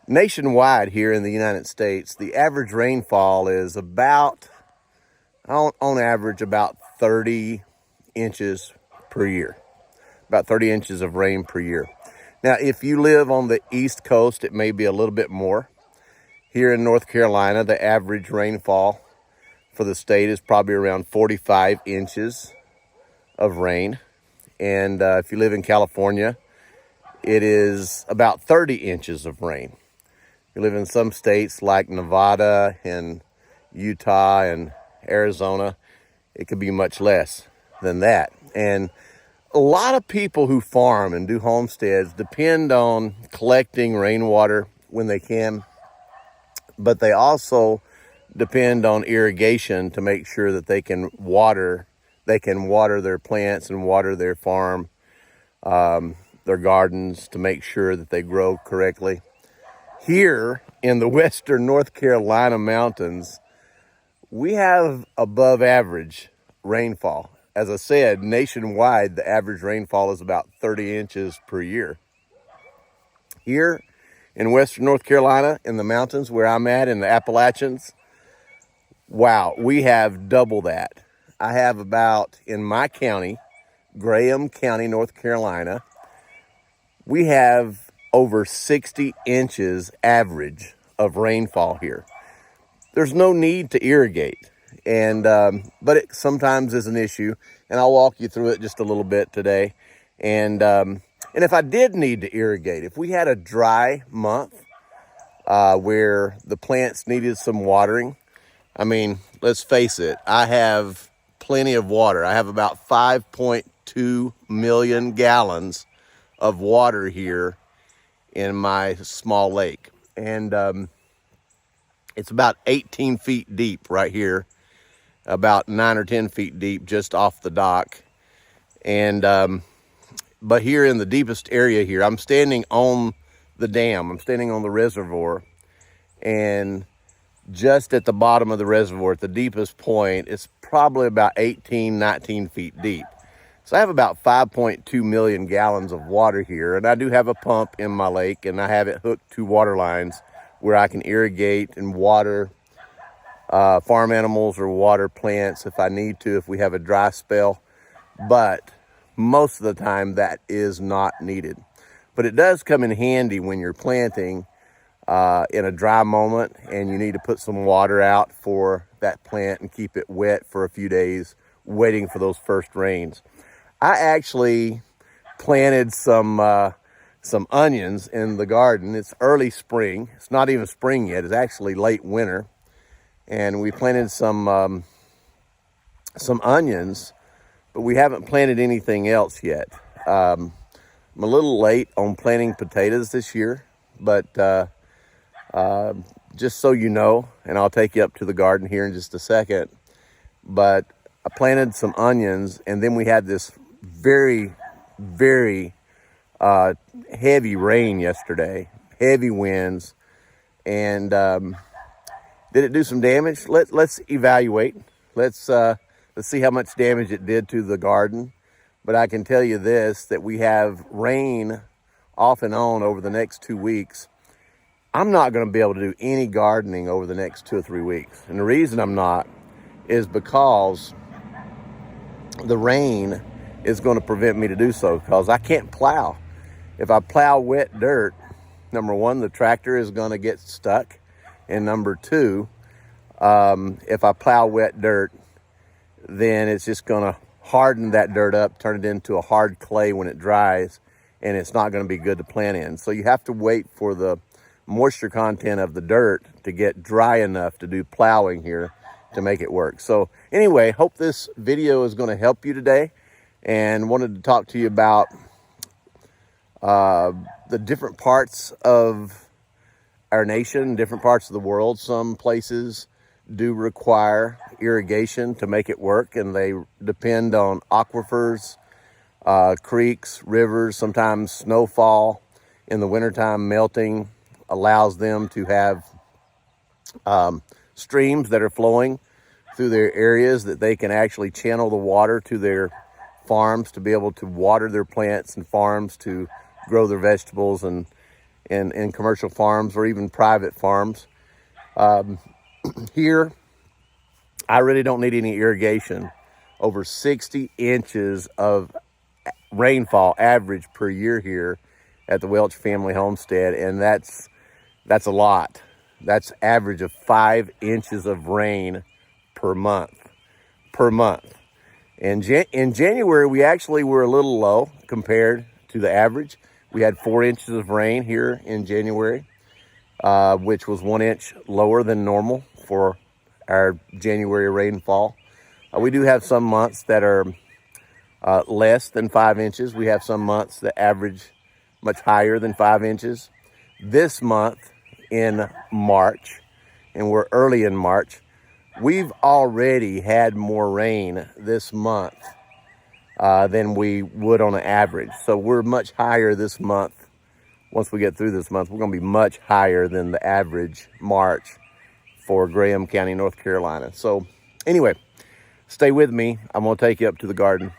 Nationwide here in the United States, the average rainfall is about, on average, about 30 inches per year. About 30 inches of rain per year. Now, if you live on the East Coast, it may be a little bit more. Here in North Carolina, the average rainfall for the state is probably around 45 inches of rain. And if you live in California, it is about 30 inches of rain. You live in some states like Nevada and Utah and Arizona, it could be much less than that. And a lot of people who farm and do homesteads depend on collecting rainwater when they can, but they also depend on irrigation to make sure that they can water their plants and water their farm, their gardens, to make sure that they grow correctly. Here in the western North Carolina mountains, we have above average rainfall. As I said, nationwide, the average rainfall is about 30 inches per year. Here in western North Carolina, in the mountains where I'm at, in the Appalachians, wow, we have double that. I have about, in my county, Graham County, North Carolina, we have over 60 inches average of rainfall here. There's no need to irrigate, but it sometimes is an issue, and I'll walk you through it just a little bit today. And if I did need to irrigate, if we had a dry month where the plants needed some watering, I mean, let's face it, I have plenty of water. I have about 5.2 million gallons of water here in my small lake. And it's about 18 feet deep right here, about 9 or 10 feet deep just off the dock. And but here in the deepest area here, I'm standing on the dam, I'm standing on the reservoir, and just at the bottom of the reservoir, at the deepest point, it's probably about 18, 19 feet deep. So I have about 5.2 million gallons of water here, and I do have a pump in my lake, and I have it hooked to water lines where I can irrigate and water farm animals or water plants if I need to, if we have a dry spell. But most of the time that is not needed. But it does come in handy when you're planting in a dry moment and you need to put some water out for that plant and keep it wet for a few days, waiting for those first rains. I actually planted some onions in the garden. It's early spring. It's not even spring yet. It's actually late winter. And we planted some onions, but we haven't planted anything else yet. I'm a little late on planting potatoes this year, but just so you know, and I'll take you up to the garden here in just a second, but I planted some onions, and then we had this very, very heavy rain yesterday, heavy winds, and did it do some damage? Let's evaluate. Let's see how much damage it did to the garden. But I can tell you this, that we have rain off and on over the next 2 weeks. I'm not going to be able to do any gardening over the next 2 or 3 weeks. And the reason I'm not is because the rain is going to prevent me to do so, because I can't plow. If I plow wet dirt, number one, the tractor is going to get stuck. And number two, if I plow wet dirt, then it's just going to harden that dirt up, turn it into a hard clay when it dries, and it's not going to be good to plant in. So you have to wait for the moisture content of the dirt to get dry enough to do plowing here to make it work. So anyway, hope this video is going to help you today, and wanted to talk to you about the different parts of our nation, different parts of the world. Some places do require irrigation to make it work, and they depend on aquifers, creeks, rivers. Sometimes snowfall in the wintertime melting allows them to have streams that are flowing through their areas that they can actually channel the water to their farms to be able to water their plants and farms to grow their vegetables and in commercial farms or even private farms. Here, I really don't need any irrigation. Over 60 inches of rainfall average per year here at the Welch family homestead, and that's a lot. That's average of 5 inches of rain per month. And in January, we actually were a little low compared to the average. We had 4 inches of rain here in January, which was 1 inch lower than normal for our January rainfall. We do have some months that are less than 5 inches. We have some months that average much higher than 5 inches. This month in March, and we're early in March, we've already had more rain this month than we would on an average. So we're much higher this month. Once we get through this month, we're going to be much higher than the average March for Graham County, North Carolina. So anyway, stay with me. I'm going to take you up to the garden.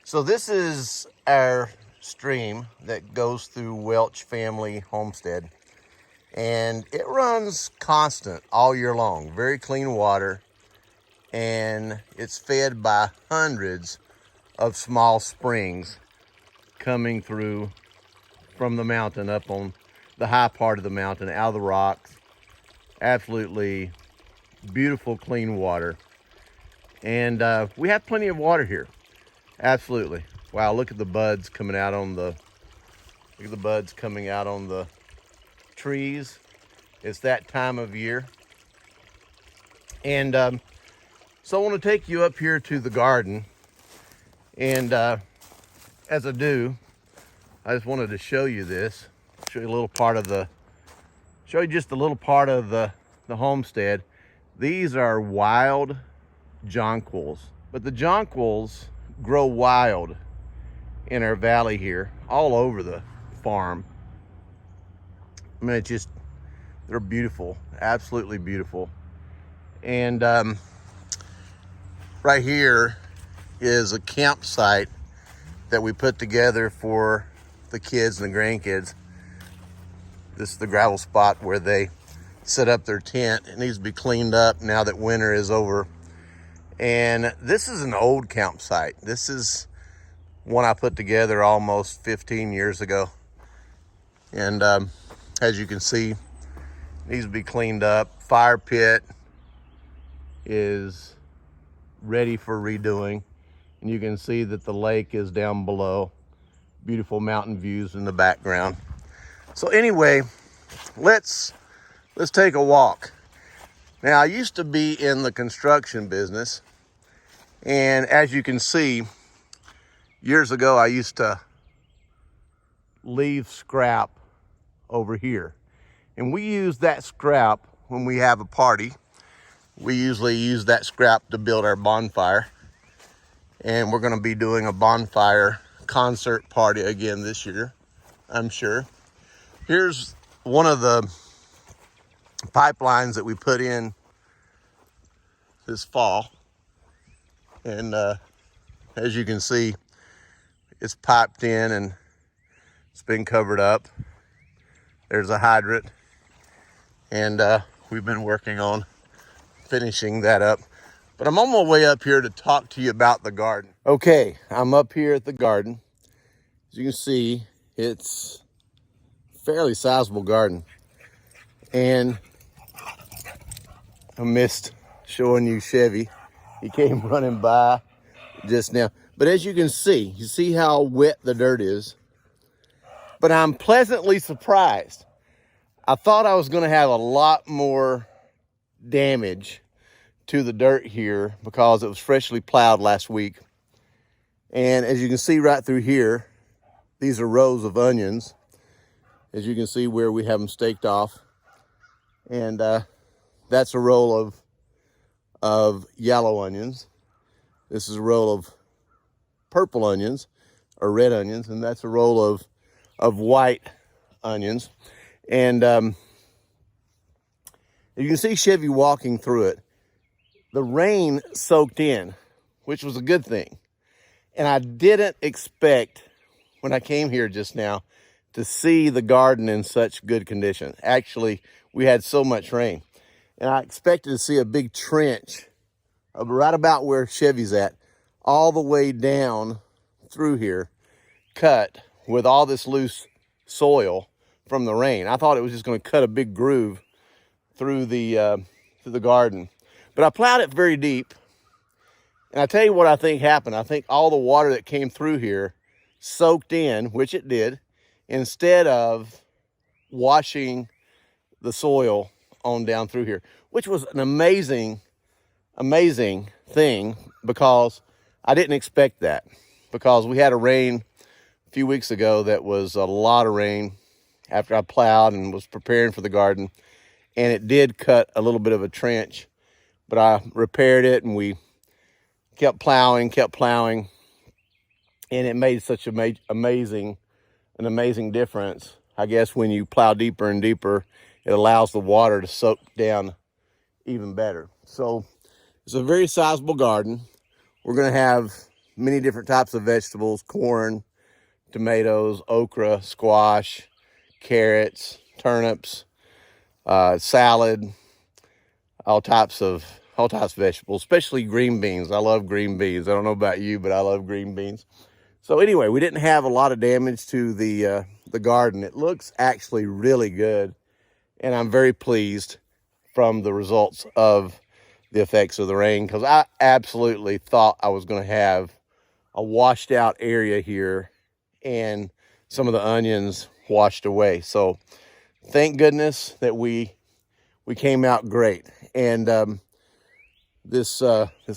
So this is our stream that goes through Welch family homestead, and it runs constant all year long. Very clean water, and it's fed by hundreds of small springs coming through from the mountain up on the high part of the mountain, out of the rocks. Absolutely beautiful, clean water. And we have plenty of water here. Absolutely. Wow, look at the buds coming out on the trees. It's that time of year. And so I want to take you up here to the garden. And as I do, I just wanted to show you this. Show you just a little part of the homestead. These are wild jonquils. But the jonquils grow wild in our valley here, all over the farm. I mean, they're beautiful, absolutely beautiful. And right here is a campsite that we put together for the kids and the grandkids. This is the gravel spot where they set up their tent. It needs to be cleaned up now that winter is over. And this is an old campsite. This is one I put together almost 15 years ago. And as you can see, it needs to be cleaned up. Fire pit is ready for redoing. And you can see that the lake is down below. Beautiful mountain views in the background. So anyway, let's take a walk. Now, I used to be in the construction business, and as you can see, years ago, I used to leave scrap over here. And we use that scrap when we have a party. We usually use that scrap to build our bonfire. And we're gonna be doing a bonfire concert party again this year, I'm sure. Here's one of the pipelines that we put in this fall. And as you can see, it's piped in and it's been covered up. There's a hydrant, and we've been working on finishing that up. But I'm on my way up here to talk to you about the garden. Okay, I'm up here at the garden. As you can see, it's a fairly sizable garden. And I missed showing you Chevy. He came running by just now. But as you can see, you see how wet the dirt is. But I'm pleasantly surprised. I thought I was going to have a lot more damage to the dirt here because it was freshly plowed last week. And as you can see right through here, these are rows of onions. As you can see where we have them staked off. And that's a row of yellow onions. This is a row of purple onions or red onions, and that's a row of white onions. And you can see Chevy walking through it. the rain soaked in, which was a good thing. And I didn't expect, when I came here just now, to see the garden in such good condition. Actually, we had so much rain. And I expected to see a big trench right about where Chevy's at, all the way down through here, cut with all this loose soil from the rain. I thought it was just going to cut a big groove through the garden. But I plowed it very deep. And I tell you what I think happened. I think all the water that came through here soaked in, which it did, instead of washing the soil on down through here, which was an amazing thing, because I didn't expect that, because we had a rain a few weeks ago that was a lot of rain after I plowed and was preparing for the garden, and it did cut a little bit of a trench, but I repaired it and we kept plowing, and it made such an amazing difference. I guess when you plow deeper and deeper, it allows the water to soak down even better. So it's a very sizable garden. We're going to have many different types of vegetables: corn, tomatoes, okra, squash, carrots, turnips, salad, all types of vegetables, especially green beans. I love green beans. I don't know about you, but I love green beans. So anyway, we didn't have a lot of damage to the garden. It looks actually really good, and I'm very pleased from the results of the effects of the rain, because I absolutely thought I was going to have a washed out area here and some of the onions washed away. So thank goodness that we came out great. And this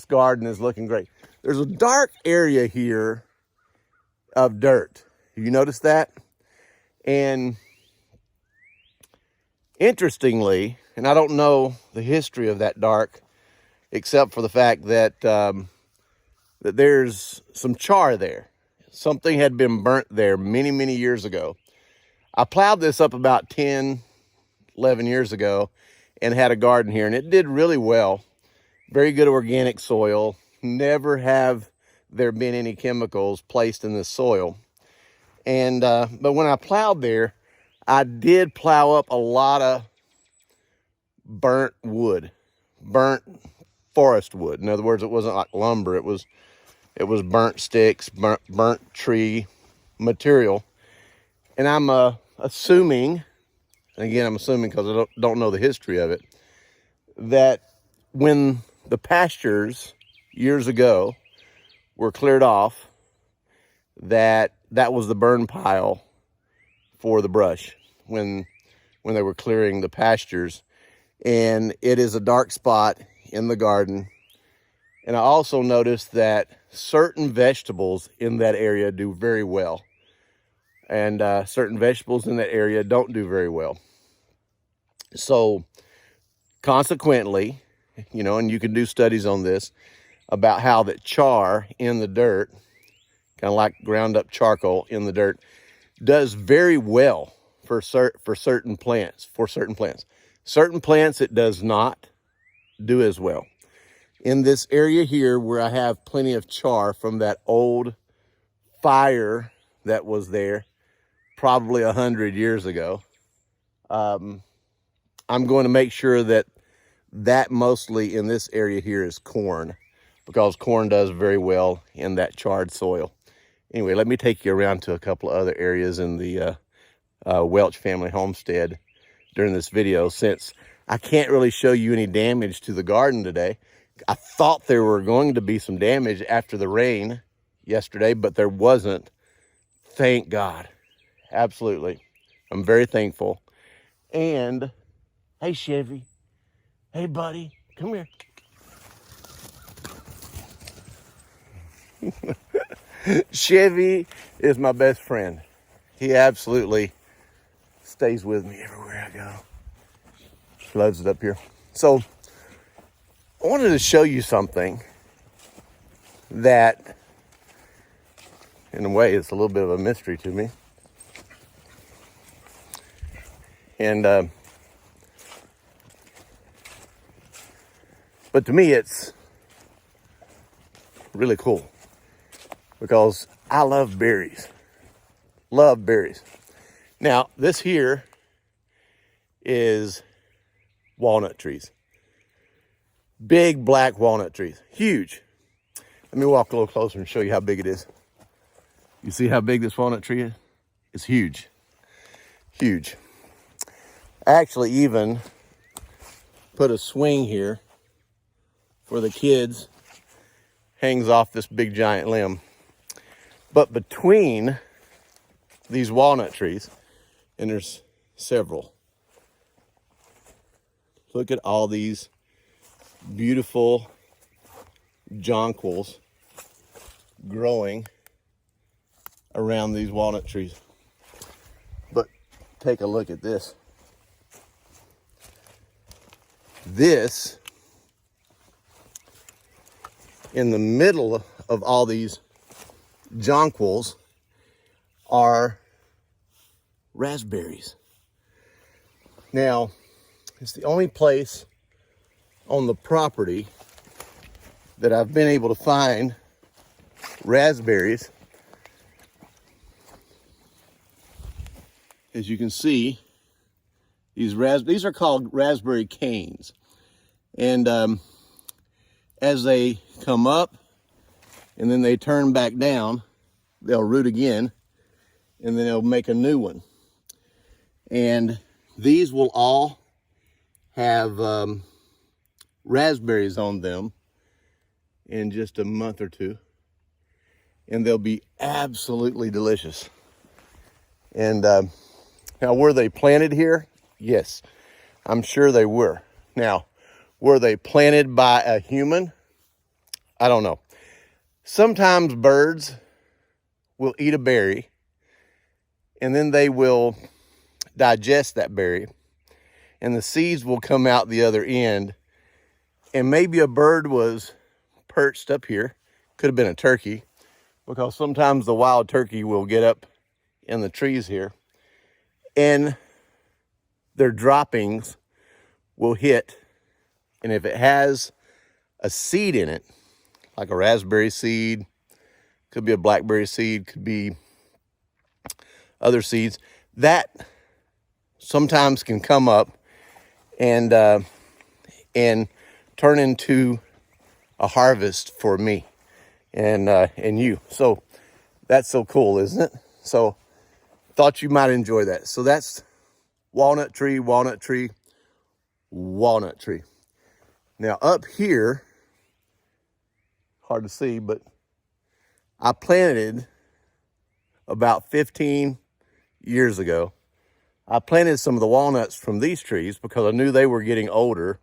garden is looking great. There's a dark area here of dirt. You notice that? And interestingly, and I don't know the history of that dark, except for the fact that that there's some char there. Something had been burnt there many years ago. I plowed this up about 10, 11 years ago and had a garden here, and it did really well. Very good organic soil. Never have there been any chemicals placed in this soil. And but when I plowed there, I did plow up a lot of burnt wood, burnt forest wood. In other words, it wasn't like lumber. It was burnt sticks, burnt tree material. And I'm assuming, and again, I'm assuming because I don't know the history of it, that when the pastures years ago were cleared off, that was the burn pile for the brush when they were clearing the pastures. And it is a dark spot in the garden. And I also noticed that certain vegetables in that area do very well, and certain vegetables in that area don't do very well. So consequently, you know, and you can do studies on this about how that char in the dirt, kind of like ground up charcoal in the dirt, does very well for certain plants. Certain plants it does not do as well. In this area here, where I have plenty of char from that old fire that was there probably 100 years ago, I'm going to make sure that mostly in this area here is corn, because corn does very well in that charred soil. Anyway, let me take you around to a couple of other areas in the Welch family homestead during this video, since I can't really show you any damage to the garden today. I thought there were going to be some damage after the rain yesterday, but there wasn't. Thank God. Absolutely. I'm very thankful. And hey, Chevy. Hey, buddy. Come here. Chevy is my best friend. He absolutely stays with me everywhere I go. Loads it up here. So I wanted to show you something that, in a way, it's a little bit of a mystery to me. And But to me, it's really cool because I love berries. Love berries. Now, this here is walnut trees. Big black walnut trees. Huge. Let me walk a little closer and show you how big it is. You see how big this walnut tree is? It's huge. Huge. I actually even put a swing here for the kids. Hangs off this big giant limb. But between these walnut trees, and there's several, look at all these beautiful jonquils growing around these walnut trees. But take a look at this. This, in the middle of all these jonquils, are raspberries. Now, it's the only place on the property that I've been able to find raspberries. As you can see, these are called raspberry canes. And as they come up and then they turn back down, they'll root again, and then they'll make a new one. And these will all have raspberries on them in just a month or two, and they'll be absolutely delicious. And now, were they planted here? Yes, I'm sure they were. Now, were they planted by a human? I don't know. Sometimes birds will eat a berry, and then they will digest that berry, and the seeds will come out the other end, and maybe a bird was perched up here. Could have been a turkey, because sometimes the wild turkey will get up in the trees here, and their droppings will hit, and if it has a seed in it, like a raspberry seed, could be a blackberry seed, could be other seeds, that sometimes can come up and turn into a harvest for me and you. So that's so cool, isn't it? So thought you might enjoy that. So that's walnut tree, walnut tree, walnut tree. Now up here, hard to see, but I planted about 15 years ago. I planted some of the walnuts from these trees because I knew they were getting older.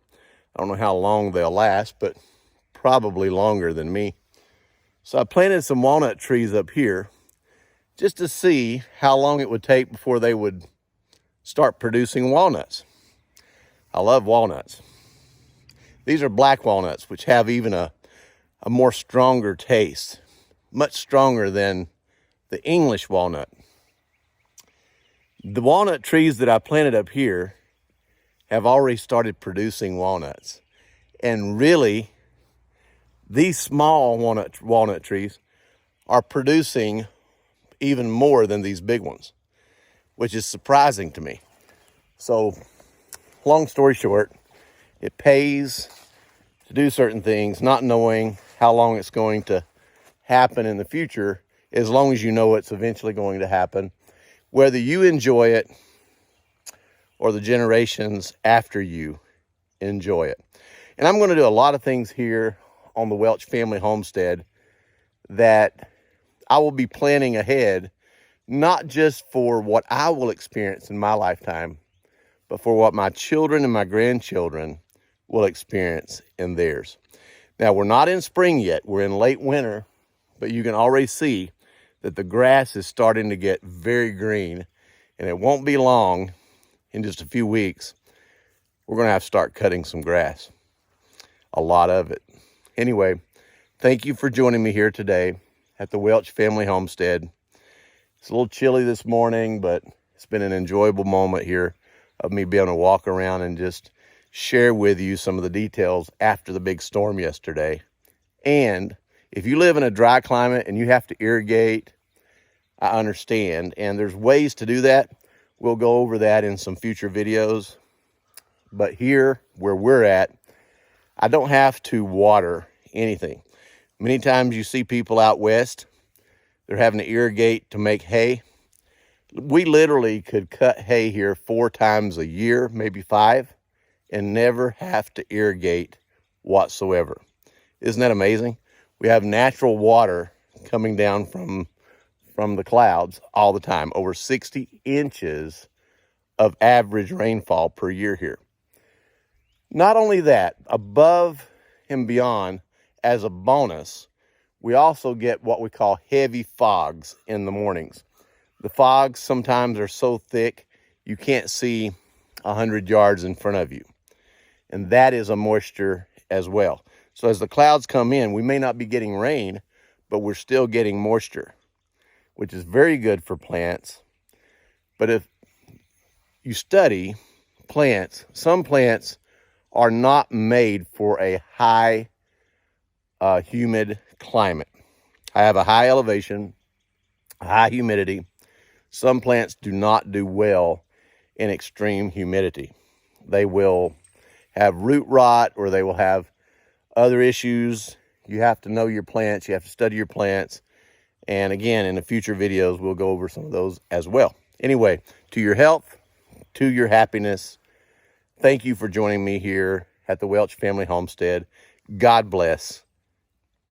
I don't know how long they'll last, but probably longer than me. So I planted some walnut trees up here just to see how long it would take before they would start producing walnuts. I love walnuts. These are black walnuts, which have even a more stronger taste, much stronger than the English walnut. The walnut trees that I planted up here have already started producing walnuts. And really, these small walnut trees are producing even more than these big ones, which is surprising to me. So, long story short, it pays to do certain things, not knowing how long it's going to happen in the future, as long as you know it's eventually going to happen, whether you enjoy it or the generations after you enjoy it. And I'm going to do a lot of things here on the Welch family homestead that I will be planning ahead, not just for what I will experience in my lifetime, but for what my children and my grandchildren will experience in theirs. Now, we're not in spring yet. We're in late winter, but you can already see that the grass is starting to get very green, and it won't be long, in just a few weeks, we're going to have to start cutting some grass. A lot of it. Anyway, thank you for joining me here today at the Welch family homestead. It's a little chilly this morning, but it's been an enjoyable moment here of me being able to walk around and just share with you some of the details after the big storm yesterday. And if you live in a dry climate and you have to irrigate, I understand. And there's ways to do that. We'll go over that in some future videos. But here, where we're at, I don't have to water anything. Many times you see people out west, they're having to irrigate to make hay. We literally could cut hay here 4 times a year, maybe 5, and never have to irrigate whatsoever. Isn't that amazing? We have natural water coming down from the clouds all the time. Over 60 inches of average rainfall per year here. Not only that, above and beyond, as a bonus, we also get what we call heavy fogs in the mornings. The fogs sometimes are so thick you can't see 100 yards in front of you. And that is a moisture as well. So as the clouds come in, we may not be getting rain, but we're still getting moisture, which is very good for plants. But if you study plants, some plants are not made for a high humid climate. I have a high elevation, high humidity. Some plants do not do well in extreme humidity. They will have root rot, or they will have other issues. You have to know your plants. You have to study your plants. And again, in the future videos, we'll go over some of those as well. Anyway, to your health, to your happiness, thank you for joining me here at the Welch Family Homestead. God bless.